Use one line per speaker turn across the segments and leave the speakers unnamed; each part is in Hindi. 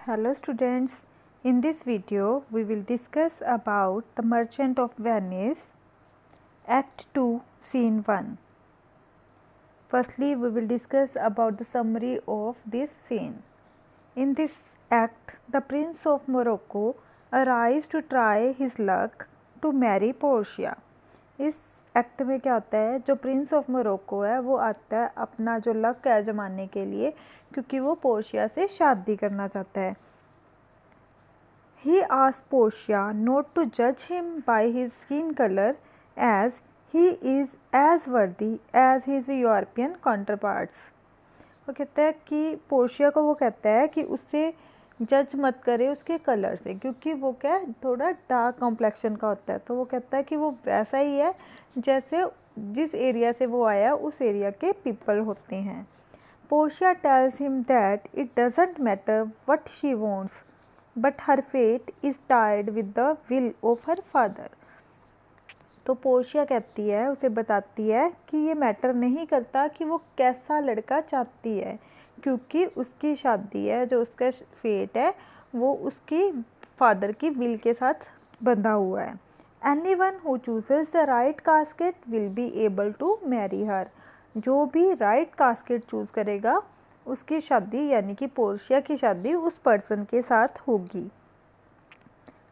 Hello students, in this video we will discuss about The Merchant of Venice, Act 2, Scene 1. Firstly, we will discuss about the summary of this scene. In this act, the Prince of Morocco arrives to try his luck to marry Portia. इस एक्ट में क्या होता है, जो प्रिंस ऑफ मोरक्को है वो आता है अपना जो लक है आजमाने के लिए, क्योंकि वो पोर्शिया से शादी करना चाहता है. He asks Portia not to judge him by his skin color, as he is as worthy as his European counterparts. वो कहता है कि पोर्शिया को वो कहता है कि उससे जज मत करे उसके कलर से, क्योंकि वो क्या है थोड़ा डार्क कॉम्प्लेक्शन का होता है. तो वो कहता है कि वो वैसा ही है जैसे जिस एरिया से वो आया उस एरिया के पीपल होते हैं. Portia tells him that it doesn't matter what she wants, but her fate is tied with the will of her father. तो पोर्शिया कहती है, उसे बताती है कि ये मैटर नहीं करता कि वो कैसा लड़का चाहती है, क्योंकि उसकी शादी है, जो उसका फेट है वो उसकी फादर की विल के साथ बंधा हुआ है. Anyone who chooses the right casket will be able to marry her. जो भी राइट कास्केट चूज़ करेगा उसकी शादी यानी कि पोर्शिया की शादी उस पर्सन के साथ होगी.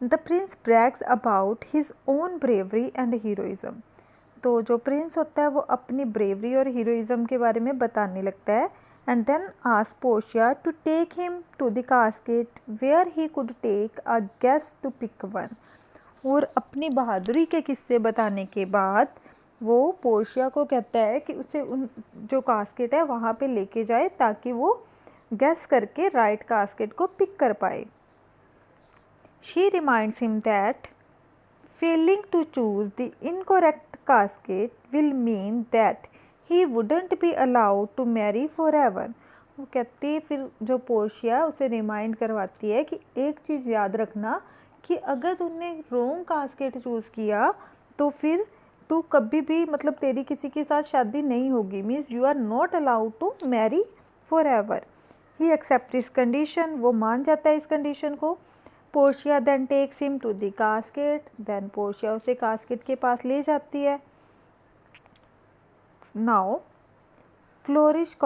The Prince Bragg's about his own bravery and heroism. तो जो प्रिंस होता है वो अपनी ब्रेवरी और हीरोइज़म के बारे में बताने लगता है. And then ask Portia to take him to the casket where he could take a guess to pick one. और अपनी बहादुरी के किस्से बताने के बाद वो पोर्शिया को कहता है कि उसे उन जो कास्केट है वहाँ पे लेके जाए ताकि वो गैस करके राइट कास्केट को पिक कर पाए. She reminds him that failing to choose the incorrect casket will mean that he wouldn't be allowed to marry forever. वो कहती है, फिर जो पोर्शिया उसे रिमाइंड करवाती है कि एक चीज़ याद रखना कि अगर तूने रॉन्ग कास्केट चूज़ किया तो फिर तू कभी भी मतलब तेरी किसी के साथ शादी नहीं होगी. Means you are not allowed to marry forever. He accept इस कंडीशन. वो मान जाता है इस कंडीशन को. Portia then takes him to the casket. Then Portia उसे कास्केट के पास ले जाती है. Now flourish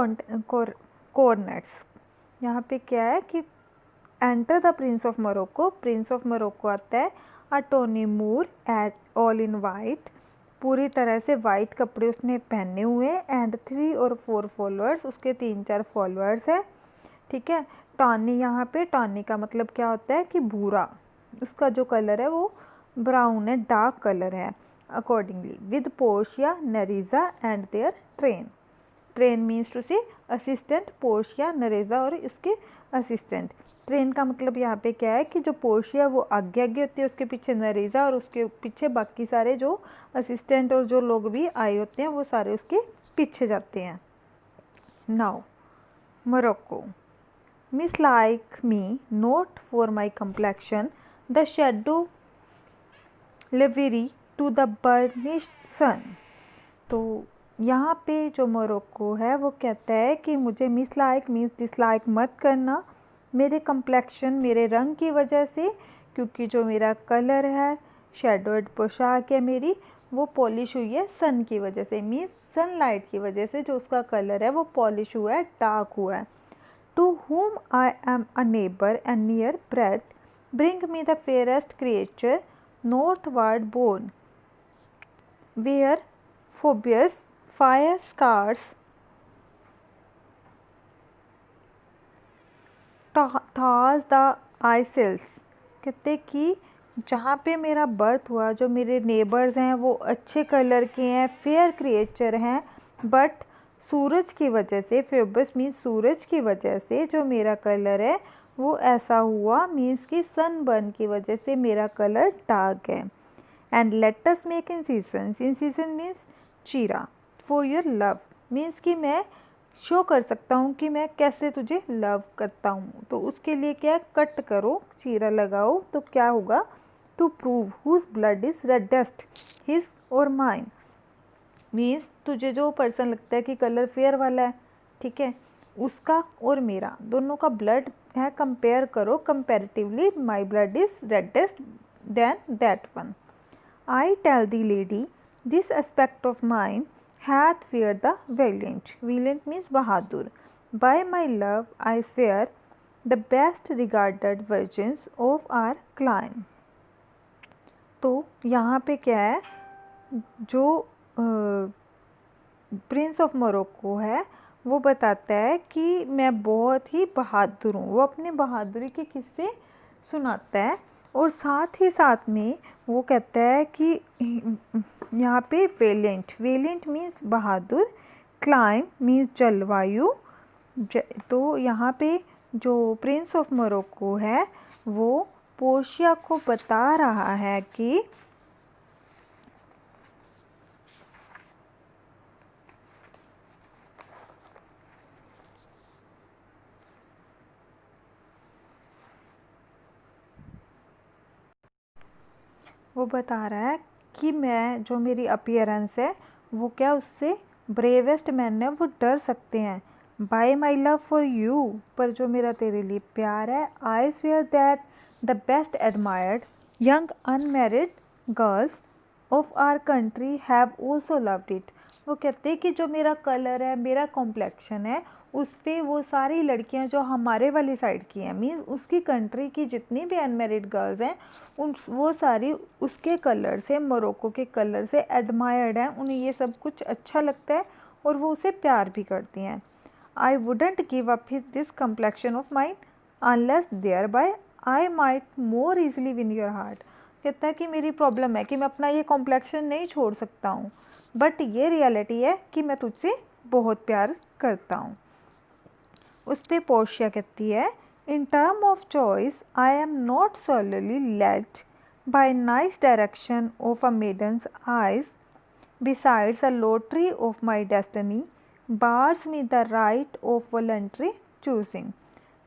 cornets. यहाँ पे क्या है कि enter the prince of Morocco. Prince of Morocco आता है. Tawny Moor at all in white. पूरी तरह से वाइट कपड़े उसने पहने हुए. एंड 3 और 4 फॉलोअर्स. उसके 3-4 फॉलोअर्स हैं. ठीक है. टॉनी यहाँ पे, टॉनी का मतलब क्या होता है कि भूरा. उसका जो कलर है वो ब्राउन है, डार्क कलर है. Accordingly with Portia, Nerissa and their train. Train means to say assistant. Portia, Nerissa और इसके असिस्टेंट. ट्रेन का मतलब यहाँ पे क्या है कि जो पोर्शिया वो आगे आगे होती है, उसके पीछे नरेजा और उसके पीछे बाकी सारे जो असिस्टेंट और जो लोग भी आए होते हैं वो सारे उसके पीछे जाते हैं. Now Morocco. Mislike me not for my complexion the shadow livery to the burnished sun. तो यहाँ पे जो मोरक्को है वो कहता है कि मुझे मिस लाइक मीन्स डिसलाइक मत करना मेरे कम्प्लेक्शन, मेरे रंग की वजह से, क्योंकि जो मेरा कलर है, शेडोड पोशाक है मेरी, वो पॉलिश हुई है सन की वजह से. मीन्स सनलाइट की वजह से जो उसका कलर है वो पॉलिश हुआ है, डार्क हुआ है. To whom I am a neighbour and near bred bring me the fairest creature northward born where Phoebus fire scarce thaws the icicles. कहते कि जहाँ पे मेरा बर्थ हुआ, जो मेरे नेबर्स हैं वो अच्छे कलर के हैं, फेयर क्रिएचर हैं, बट सूरज की वजह से, फेबस मीन्स सूरज की वजह से जो मेरा कलर है वो ऐसा हुआ. मीन्स कि सनबर्न की वजह से मेरा कलर डार्क है. And let us make in season. In season means चीरा. फॉर योर लव मीन्स कि मैं शो कर सकता हूँ कि मैं कैसे तुझे लव करता हूँ. तो उसके लिए क्या कट करो, चीरा लगाओ. तो क्या होगा, to prove whose blood is reddest, his or mine. Means तुझे जो पर्सन लगता है कि कलर फेयर वाला है, ठीक है, उसका और मेरा दोनों का ब्लड है कंपेयर करो, comparatively my blood is reddest then that one. I tell the lady this aspect of mine hath feared the valiant. Valiant means बहादुर. By my love I swear the best regarded virgins of our clan. तो यहाँ पे क्या है, जो प्रिंस ऑफ मोरक्को है वो बताता है कि मैं बहुत ही बहादुर हूँ। वो अपनी बहादुरी के किस्से सुनाता है और साथ ही साथ में वो कहता है कि यहाँ पे वेलिएंट, वेलिएंट मीन्स बहादुर, क्लाइम मीन्स जलवायु। तो यहाँ पे जो प्रिंस ऑफ मोरक्को है वो पोर्शिया को बता रहा है कि वो बता रहा है कि मैं, जो मेरी अपीयरेंस है वो क्या, उससे ब्रेवेस्ट मैन है वो डर सकते हैं। Bye my love for you, पर जो मेरा तेरे लिए प्यार है, I swear that the best admired young unmarried girls of our country have also loved it. वो कहते हैं कि जो मेरा कलर है, मेरा कॉम्प्लेक्शन है, उस पर वो सारी लड़कियां जो हमारे वाली साइड की हैं, मीन्स उसकी कंट्री की जितनी भी अनमेरिड गर्ल्स हैं, उन वो सारी उसके कलर से, मोरक्को के कलर से एडमायर्ड हैं, उन्हें ये सब कुछ अच्छा लगता है और वो उसे प्यार भी करती हैं। I wouldn't give up this complexion of mine unless thereby I might more easily win your heart. कहता है कि मेरी प्रॉब्लम है कि मैं अपना ये कॉम्प्लेक्शन नहीं छोड़ सकता हूँ, बट ये रियलिटी है कि मैं तुझसे बहुत प्यार करता हूँ। उस पर पोर्शिया कहती है, in term of choice I am not solely led by nice direction of a maiden's eyes, besides a lottery of my destiny bars me the right of voluntary choosing.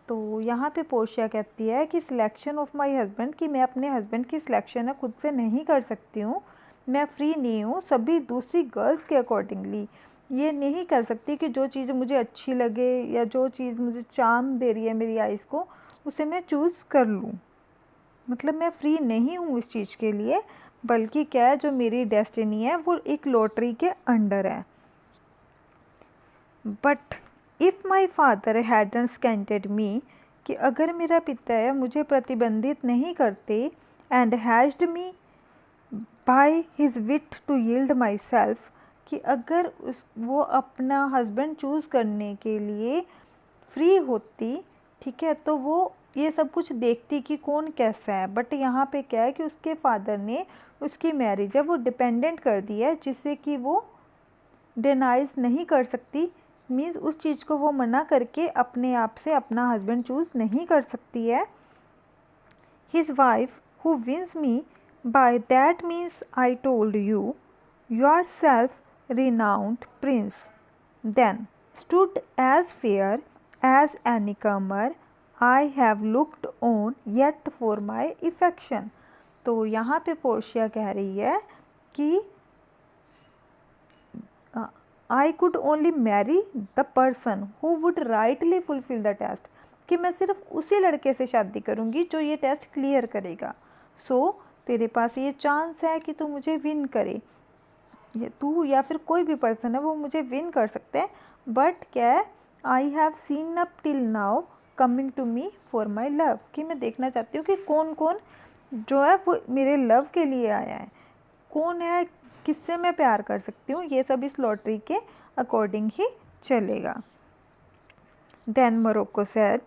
तो यहाँ पे पोर्शिया कहती है कि सिलेक्शन ऑफ माई हस्बैंड, कि मैं अपने हस्बैंड की सिलेक्शन है खुद से नहीं कर सकती हूँ, मैं फ्री नहीं हूँ सभी दूसरी गर्ल्स के अकॉर्डिंगली। ये नहीं कर सकती कि जो चीज़ मुझे अच्छी लगे या जो चीज़ मुझे चार्म दे रही है मेरी आइज़ को, उसे मैं चूज़ कर लूँ। मतलब मैं फ्री नहीं हूँ इस चीज़ के लिए, बल्कि क्या है, जो मेरी डेस्टिनी है वो एक लॉटरी के अंडर है। But if my father hadn't scanted me, कि अगर मेरा पिता है मुझे प्रतिबंधित नहीं करते, and hedged me by his wit to yield myself, कि अगर वो अपना हस्बैंड चूज़ करने के लिए फ्री होती, ठीक है, तो वो ये सब कुछ देखती कि कौन कैसा है। बट यहाँ पे क्या है कि उसके फादर ने उसकी मैरिज है वो डिपेंडेंट कर दी है, जिससे कि वो डिनाइज नहीं कर सकती, मीन्स उस चीज़ को वो मना करके अपने आप से अपना हस्बैंड चूज़ नहीं कर सकती है। His wife who wins me by that means I told you yourself renowned prince then stood as fair as any comer I have looked on yet for my affection। तो यहाँ पे पोर्शिया कह रही है कि I could only marry the person who would rightly fulfill the test, कि मैं सिर्फ उसी लड़के से शादी करूँगी जो ये टेस्ट क्लियर करेगा। सो तेरे पास ये चांस है कि तू मुझे विन करे, तू या फिर कोई भी पर्सन है वो मुझे विन कर सकते हैं, बट क्या है, I have seen up till now coming to me for my love, कि मैं देखना चाहती हूँ कि कौन कौन जो है वो मेरे लव के लिए आया है, कौन है, किससे मैं प्यार कर सकती हूँ, ये सब इस लॉटरी के अकॉर्डिंग ही चलेगा। Then Morocco said,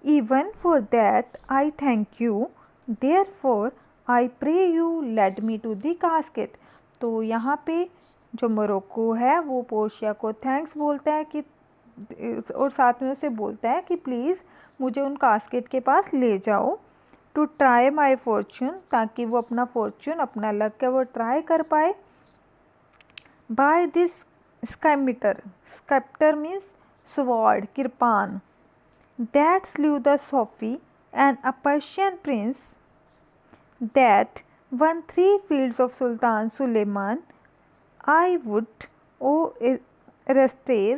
even for that I thank you, therefore I pray you led me to the casket. तो यहाँ पे जो मोरक्को है वो पोर्शिया को थैंक्स बोलता है कि, और साथ में उसे बोलता है कि प्लीज़ मुझे उन कास्केट के पास ले जाओ, टू ट्राई माई फॉर्च्यून, ताकि वो अपना फॉर्च्यून, अपना लक है वो ट्राई कर पाए। By this scimitar, scimitar means sword, kirpan, that slew the Sophy and a Persian prince that won 3 fields of Sultan Suleiman, I would oversteer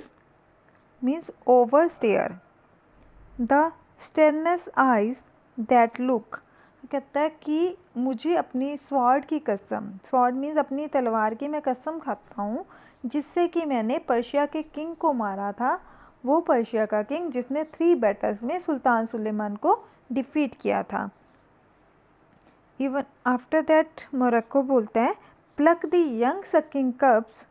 means oversteer the sternest eyes that look, कहता है कि मुझे अपनी स्वॉर्ड की कसम, स्वॉर्ड मीन्स अपनी तलवार की मैं कसम खाता हूँ जिससे कि मैंने पर्शिया के किंग को मारा था, वो पर्शिया का किंग जिसने 3 बैटल्स में सुल्तान सुलेमान को डिफीट किया था। इवन आफ्टर दैट मोरक्को बोलता है pluck the young sucking cubs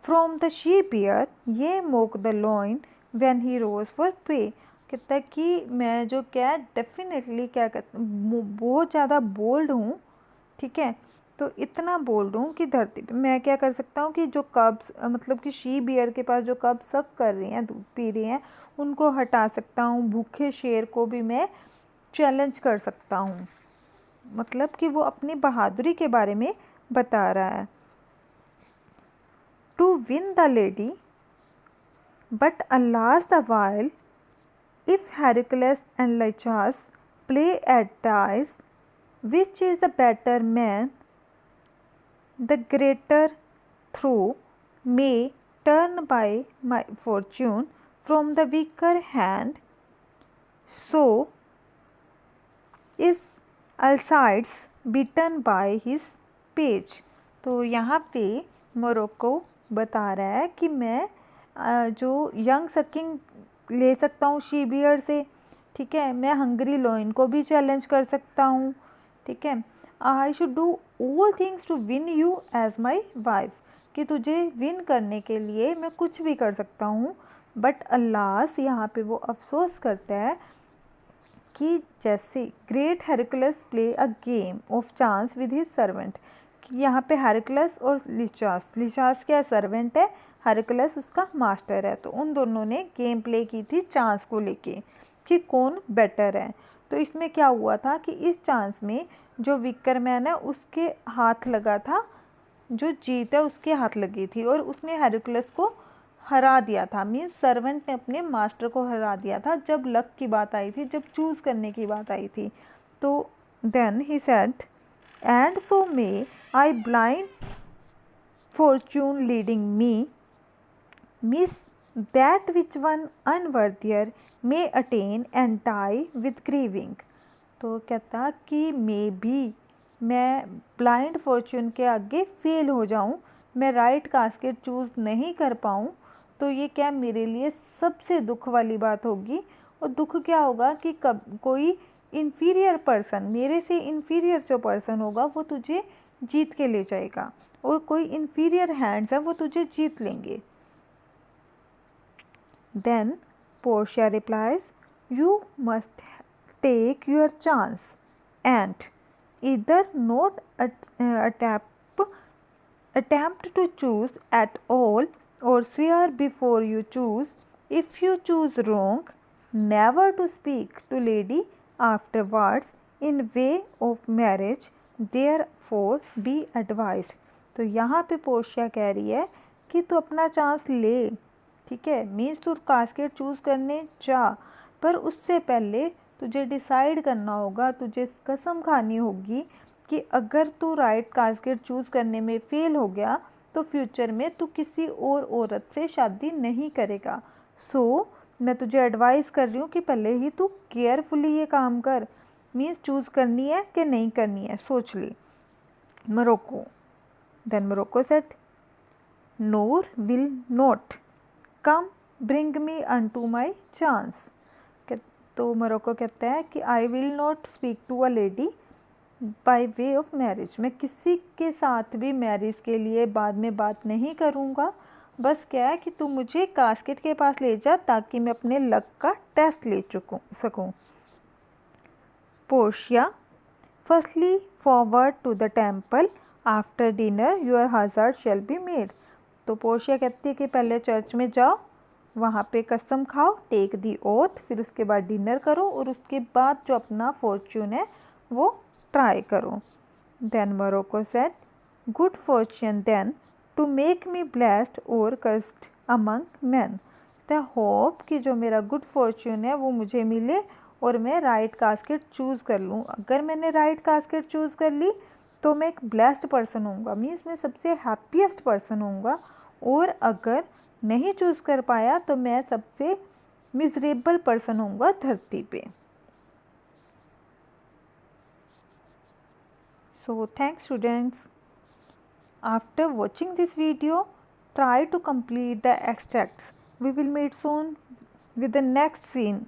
from the she bear yea mock the lion when he roars for prey, कहता है कि मैं जो क्या डेफिनेटली क्या कहता बहुत ज़्यादा बोल्ड हूँ, ठीक है, तो इतना बोल्ड हूँ कि धरती पे मैं क्या कर सकता हूँ कि जो कब्स मतलब कि शी बियर के पास जो कब्स सक कर रही हैं, दूध पी रही हैं, उनको हटा सकता हूँ, भूखे शेर को भी मैं चैलेंज कर सकता हूँ। मतलब कि वो अपनी बहादुरी के बारे में बता रहा है। To win the lady but alas the while if Heracles and Lychas play at dice which is the better man, the greater throw may turn by my fortune from the weaker hand, so is Alcides beaten by his page। तो यहाँ पे मोरक्को बता रहा है कि मैं जो यंग सकिंग ले सकता हूँ शी बियर से, ठीक है, मैं हंगरी लॉइन को भी चैलेंज कर सकता हूँ, ठीक है, I should do all things to win you as my wife, कि तुझे विन करने के लिए मैं कुछ भी कर सकता हूँ। बट अल्लास यहाँ पे वो अफसोस करता है कि जैसे great Hercules play a game of chance with his servant, कि यहाँ पे हेरकुलस और लिचास क्या सर्वेंट है, हेरकुलस उसका मास्टर है, तो उन दोनों ने गेम प्ले की थी चांस को लेके कि कौन बेटर है। तो इसमें क्या हुआ था कि इस चांस में जो विकर मैन है उसके हाथ लगा था, जो जीत है उसके हाथ लगी थी और उसने हेरकुलस को हरा दिया था, मीन्स सर्वेंट ने अपने मास्टर को हरा दिया था जब लक की बात आई थी, जब चूज़ करने की बात आई थी। तो then he said and so may I blind fortune leading me miss that which one unworthier may attain and die with grieving. तो कहता कि मे बी मैं ब्लाइंड फॉर्च्यून के आगे फेल हो जाऊं, मैं राइट कास्केट चूज़ नहीं कर पाऊं, तो ये क्या मेरे लिए सबसे दुख वाली बात होगी। और दुख क्या होगा कि कब कोई इन्फीरियर पर्सन, मेरे से इन्फीरियर जो पर्सन होगा वो तुझे जीत के ले जाएगा और कोई इन्फीरियर हैंड्स है वो तुझे जीत लेंगे। Then Portia replies you must take your chance and either not attempt to choose at all or swear before you choose. If you choose wrong, never to speak to lady afterwards in way of marriage, therefore be advised। तो यहाँ पे पोर्शिया कह रही है कि तू अपना चांस ले, ठीक है, मीन्स तू कास्केट चूज़ करने जा, पर उससे पहले तुझे डिसाइड करना होगा, तुझे कसम खानी होगी कि अगर तू राइट कास्केट चूज़ करने में फ़ेल हो गया तो फ्यूचर में तू किसी और औरत से शादी नहीं करेगा। सो मैं तुझे एडवाइस कर रही हूँ कि पहले ही तू केयरफुली ये काम कर, मीन्स चूज़ करनी है कि नहीं करनी है, सोच ली। Morocco then Morocco said nor will not come bring me unto my chance. तो मोरक्को कहता है कि I will not speak to a lady by way of marriage, मैं किसी के साथ भी मैरिज के लिए बाद में बात नहीं करूँगा, बस क्या है कि तू मुझे कास्केट के पास ले जा ताकि मैं अपने लक का टेस्ट ले सकूँ। Portia firstly forward to the temple after dinner your hazard shall be made. तो पोर्शिया कहती है कि पहले चर्च में जाओ, वहाँ पे कसम खाओ, टेक दी ओथ, फिर उसके बाद डिनर करो और उसके बाद जो अपना फॉर्च्यून है वो ट्राई करो। Then Morocco said good fortune then to make me blessed और cursed among man. The hope कि जो मेरा गुड फॉर्च्यून है वो मुझे मिले और मैं राइट कास्केट चूज़ कर लूँ। अगर मैंने राइट कास्केट चूज़ कर ली तो मैं एक ब्लेस्ड पर्सन होऊंगा, मीन्स मैं सबसे हैप्पीएस्ट पर्सन होऊंगा, और अगर नहीं चूज़ कर पाया तो मैं सबसे मिजरेबल पर्सन होऊंगा धरती पे। So thanks students. After watching this video, try to complete the extracts. We will meet soon with the next scene.